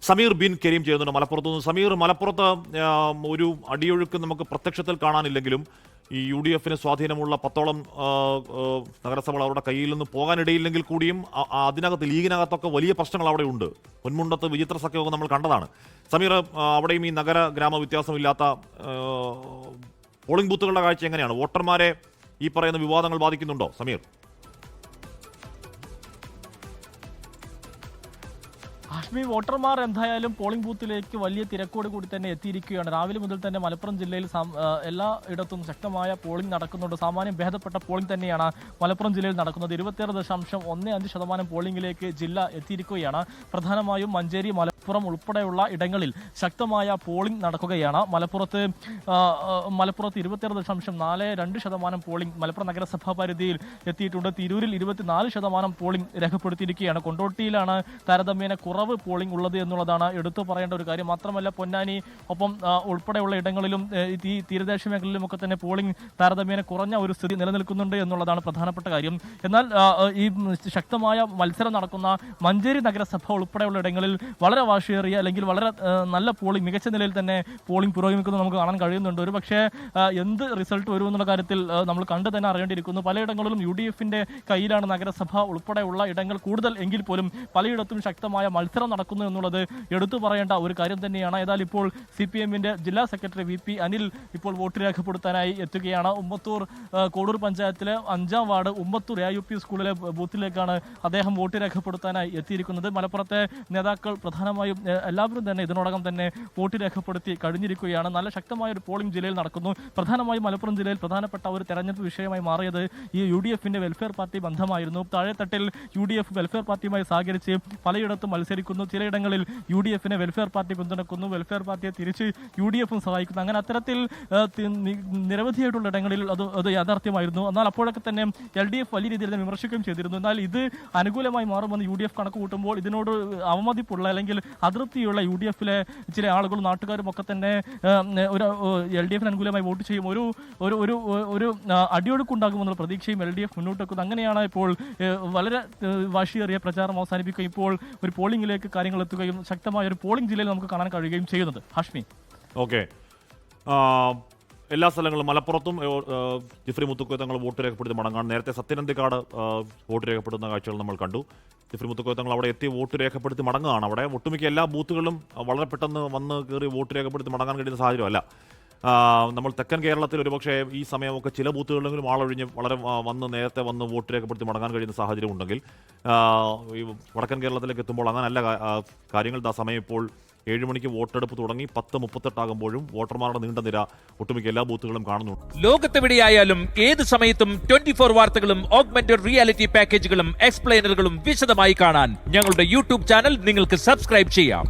Sameer bin Kareem ചെയ്യുന്നുണ്ട് മലപ്പുറത്ത് നിന്ന്. സമീർ, മലപ്പുറത്ത് ഒരു അടിയൊഴുക്ക് നമുക്ക് പ്രത്യക്ഷത്തിൽ കാണാനില്ലെങ്കിലും ഈ UDF-ന് സ്വാധീനമുള്ള 10ഓളം നഗരസഭകൾ അവരുടെ കയ്യിൽ നിന്ന് പോകാനിടയില്ലെങ്കിൽ കൂടിയും അതിനകത്ത് ലീഗിനകത്തൊക്കെ വലിയ പ്രശ്നങ്ങൾ അവിടെ ഉണ്ട്. പൊന്മുണ്ടത്ത് വിചിത്ര സഖ്യമൊക്കെ നമ്മൾ കണ്ടതാണ്. സമീർ, അവിടെയും ഈ നഗര ഗ്രാമ വ്യത്യാസമില്ലാത്ത പോളിംഗ് ബൂത്തുകളുടെ കാഴ്ച എങ്ങനെയാണ്? വോട്ടർമാരെ ഈ പറയുന്ന വിവാദങ്ങൾ ബാധിക്കുന്നുണ്ടോ സമീർ? ഹാഷ്മി, വോട്ടർമാർ എന്തായാലും പോളിംഗ് ബൂത്തിലേക്ക് വലിയ തിരക്കോട് കൂടി തന്നെ എത്തിയിരിക്കുകയാണ്. രാവിലെ മുതൽ തന്നെ മലപ്പുറം ജില്ലയിൽ എല്ലായിടത്തും ശക്തമായ പോളിംഗ് നടക്കുന്നുണ്ട്. സാമാന്യം ഭേദപ്പെട്ട പോളിംഗ് തന്നെയാണ് മലപ്പുറം ജില്ലയിൽ നടക്കുന്നത്. 26.15% പോളിംഗിലേക്ക് ജില്ല എത്തിയിരിക്കുകയാണ്. പ്രധാനമായും മഞ്ചേരി, മലപ്പുറം ഉൾപ്പെടെയുള്ള ഇടങ്ങളിൽ ശക്തമായ പോളിംഗ് നടക്കുകയാണ്. മലപ്പുറത്ത് 26.42% പോളിംഗ് മലപ്പുറം നഗരസഭാ പരിധിയിൽ എത്തിയിട്ടുണ്ട്. തിരൂരിൽ 24% പോളിംഗ് രേഖപ്പെടുത്തിയിരിക്കുകയാണ്. കൊണ്ടോട്ടിയിലാണ് താരതമ്യേന കുറവ് പോളിംഗ് ഉള്ളത് എന്നുള്ളതാണ് എടുത്തു പറയേണ്ട ഒരു കാര്യം. മാത്രമല്ല പൊന്നാനി ഒപ്പം ഉൾപ്പെടെയുള്ള ഇടങ്ങളിലും ഈ തീരദേശ മേഖലയിലുമൊക്കെ തന്നെ പോളിംഗ് താരതമ്യേന കുറഞ്ഞ ഒരു സ്ഥിതി നിലനിൽക്കുന്നുണ്ട് എന്നുള്ളതാണ് പ്രധാനപ്പെട്ട കാര്യം. എന്നാൽ ഈ ശക്തമായ മത്സരം നടക്കുന്ന മഞ്ചേരി നഗരസഭ ഉൾപ്പെടെയുള്ള ഇടങ്ങളിൽ വളരെ വാശിയേറിയ അല്ലെങ്കിൽ വളരെ നല്ല പോളിംഗ്, മികച്ച നിലയിൽ തന്നെ പോളിംഗ് പുരോഗമിക്കുന്നത് നമുക്ക് കാണാൻ കഴിയുന്നുണ്ട്. ഒരു പക്ഷേ എന്ത് റിസൾട്ട് വരുമെന്നുള്ള കാര്യത്തിൽ നമ്മൾ കണ്ടു തന്നെ അറിയേണ്ടിയിരിക്കുന്നു. പലയിടങ്ങളിലും UDF-ന്റെ കയ്യിലാണ് നഗരസഭ ഉൾപ്പെടെയുള്ള ഇടങ്ങൾ കൂടുതൽ എങ്കിൽ പോലും പലയിടത്തും ശക്തമായ മത്സരം നടക്കുന്നു എന്നുള്ളത് എടുത്തു പറയേണ്ട ഒരു കാര്യം തന്നെയാണ്. ഏതായാലും ഇപ്പോൾ CPM-ന്റെ ജില്ലാ സെക്രട്ടറി VP അനിൽ ഇപ്പോൾ വോട്ട് രേഖപ്പെടുത്താനായി എത്തുകയാണ്. ഉമ്മത്തൂർ കോടൂർ പഞ്ചായത്തിലെ 5ാം വാർഡ് ഉമ്മത്തൂർ AUP സ്കൂളിലെ ബൂത്തിലേക്കാണ് അദ്ദേഹം വോട്ട് രേഖപ്പെടുത്താനായി എത്തിയിരിക്കുന്നത്. മലപ്പുറത്തെ നേതാക്കൾ പ്രധാനമായും എല്ലാവരും തന്നെ ഇതിനോടകം തന്നെ വോട്ട് രേഖപ്പെടുത്തി കഴിഞ്ഞിരിക്കുകയാണ്. നല്ല ശക്തമായ ഒരു പോളിംഗ് ജില്ലയിൽ നടക്കുന്നു. പ്രധാനമായും മലപ്പുറം ജില്ലയിൽ പ്രധാനപ്പെട്ട ഒരു തെരഞ്ഞെടുപ്പ് വിഷയമായി മാറിയത് ഈ UDF-ന്റെ വെൽഫെയർ പാർട്ടി ബന്ധമായിരുന്നു. താഴെത്തട്ടിൽ UDF വെൽഫെയർ പാർട്ടിയുമായി സഹകരിച്ച് പലയിടത്തും മത്സരിക്കുന്നു. ചിലയിടങ്ങളിൽ UDF-നെ വെൽഫെയർ പാർട്ടി പിന്തുണക്കുന്നു, വെൽഫെയർ പാർട്ടിയെ തിരിച്ച് UDF-ഉം സഹായിക്കുന്നു. അങ്ങനെ അത്തരത്തിൽ നിരവധിയായിട്ടുള്ള ഇടങ്ങളിൽ അത് യാഥാർത്ഥ്യമായിരുന്നു. എന്നാൽ അപ്പോഴൊക്കെ തന്നെ LDF വലിയ രീതിയിൽ വിമർശിക്കുകയും ചെയ്തിരുന്നു. എന്നാൽ ഇത് അനുകൂലമായി മാറുമെന്ന് UDF കണക്ക് കൂട്ടുമ്പോൾ ഇതിനോട് അവമതിപ്പുള്ള അല്ലെങ്കിൽ അതൃപ്തിയുള്ള UDF-ലെ ചില ആളുകളും നാട്ടുകാരും ഒക്കെ തന്നെ LDF-ന് അനുകൂലമായി വോട്ട് ചെയ്യും. ഒരു അടിയൊഴുക്കുണ്ടാകുമെന്നുള്ള പ്രതീക്ഷയും LDF മുന്നോട്ട് വെക്കുന്നു. അങ്ങനെയാണ് ഇപ്പോൾ വളരെ വാശിയേറിയ പ്രചാരണം അവസാനിപ്പിക്കുകയും ഇപ്പോൾ ഒരു പോളിംഗിലേക്ക് കാര്യങ്ങൾ എത്തുകയും ശക്തമായ ഒരു പോളിംഗ് ജില്ലയിൽ നമുക്ക് കാണാൻ കഴിയുകയും ചെയ്യുന്നത്. ഹാഷ്മി, ഓക്കെ, എല്ലാ സ്ഥലങ്ങളിലും മലപ്പുറത്തും ജിഫ്രി മുത്തുക്കോയ തങ്ങൾ വോട്ട് രേഖപ്പെടുത്തി മടങ്ങാണ്. നേരത്തെ സത്യനന്ദിക്കാട് വോട്ട് രേഖപ്പെടുത്തുന്ന കാഴ്ചകൾ നമ്മൾ കണ്ടു. ജിഫ്രി മുത്തുക്കോയ തങ്ങൾ അവിടെ എത്തി വോട്ട് രേഖപ്പെടുത്തി മടങ്ങുകയാണ്. അവിടെ ഒട്ടുമിക്ക എല്ലാ ബൂത്തുകളിലും വളരെ പെട്ടെന്ന് വന്ന് കയറി വോട്ട് രേഖപ്പെടുത്തി മടങ്ങാൻ കഴിയുന്ന സാഹചര്യമല്ല. നമ്മൾ തെക്കൻ കേരളത്തിൽ ഒരുപക്ഷെ ഈ സമയമൊക്കെ ചില ബൂത്തുകളിലെങ്കിലും ആളൊഴിഞ്ഞ് വളരെ നേരത്തെ വന്ന് വോട്ട് രേഖപ്പെടുത്തി മടങ്ങാൻ കഴിയുന്ന സാഹചര്യം ഉണ്ടെങ്കിൽ ഈ വടക്കൻ കേരളത്തിലേക്ക് എത്തുമ്പോൾ അങ്ങനല്ല കാര്യങ്ങൾ. സമയം ഇപ്പോൾ 7 മണിക്ക് വോട്ടെടുപ്പ് തുടങ്ങി 10:38 ആകുമ്പോഴും വോട്ടർമാരുടെ നീണ്ട നിര ഒട്ടുമിക്ക എല്ലാ ബൂത്തുകളും കാണുന്നു. ലോകത്തെവിടെയായാലും ഏത് സമയത്തും 24 വാർത്തകളും ഓഗ്മെന്റഡ് റിയാലിറ്റി പാക്കേജുകളും എക്സ്പ്ലെയിനറുകളും വിശദമായി കാണാൻ ഞങ്ങളുടെ YouTube ചാനൽ നിങ്ങൾക്ക് സബ്സ്ക്രൈബ് ചെയ്യാം.